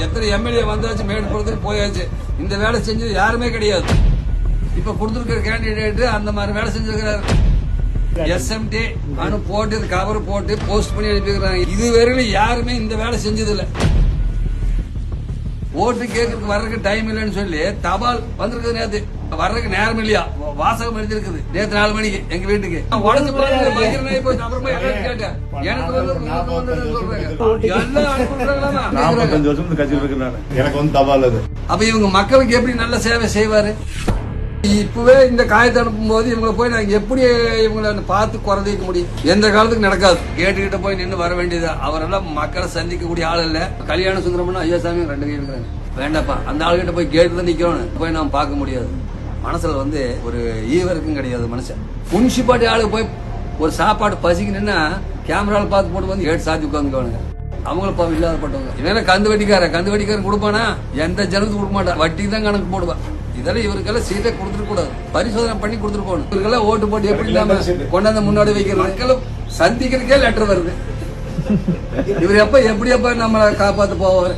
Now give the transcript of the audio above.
எத்தனை எம்எல்ஏ வந்தாச்சு மேற்படுறதுக்கு போயாச்சு. இந்த வேலை செஞ்சது யாருமே கிடையாது. இப்ப கொடுத்திருக்கிற கேண்டிடேட் அந்த மாதிரி வேலை செஞ்சிருக்கிறாரு. SMT அனு போட்டு கவர் போட்டு போஸ்ட் பண்ணி அனுப்பிக்கிறாங்க. இதுவரையிலும் யாருமே இந்த வேலை செஞ்சது இல்ல. ஓட்டு கேட்கறதுக்கு வர்றதுக்கு டைம் இல்லைன்னு சொல்லி தபால் வந்திருக்குது. நேத்து வர்றதுக்கு நேரம் இல்லையா, வாசகம் எழுதிருக்குது. நேத்து 4 மணிக்கு எங்க வீட்டுக்கு உடஞ்சு போச்சு. அப்புறமா கேட்டேன் எனக்கு தபால். அப்ப இவங்க மக்களுக்கு எப்படி நல்ல சேவை செய்வாரு? இப்பவே இந்த காயத்தை அனுப்பும் போது இவங்களை போய் நாங்க எப்படி இவங்களை பார்த்து குறைக்க முடியும்? எந்த காலத்துக்கு நடக்காது. கேட்டுக்கிட்ட போய் நின்று வர வேண்டியது. அவரெல்லாம் மக்களை சந்திக்கக்கூடிய ஆள் இல்ல. கல்யாண சுந்தரம்னா ஐயாசாமி 2 கை இருக்கிறாங்க. வேண்டாப்பா, அந்த ஆளுகிட்ட போய் கேட்டு தான் நிக்கணும். போய் நாம் பார்க்க முடியாது. மனசுல ஒரு ஈவருக்கும் கிடையாது மனுஷன். முன்சிபாலிட்டி ஆளுக்கு போய் ஒரு சாப்பாடு பசிக்கணும்னா கேமரால பார்த்து போட்டு வந்து கேட்டு சாத்தி உட்காந்துக்குவானுங்க. அவங்களும் இல்லாதப்பட்டவங்க. இவன் கந்து வட்டிக்காரன் கொடுப்பானா? எந்த ஜனத்துக்கு கொடுக்க மாட்டான். வட்டிக்கு தான் கணக்கு போடுவான். இதெல்லாம் இவருக்கெல்லாம் சீட்டை கொடுத்துட்டு கூடாது. பரிசோதனை பண்ணி கொடுத்துட்டு போகணும். இவருக்கெல்லாம் ஓட்டு போட்டு எப்படி இல்லாம கொண்டாந்து முன்னாடி வைக்கிற மக்களும் சந்திக்கிறதுக்கே லெட்டர் வருது. இவர் எப்ப எப்படியப்ப நம்மளை காப்பாத்து போவாரு?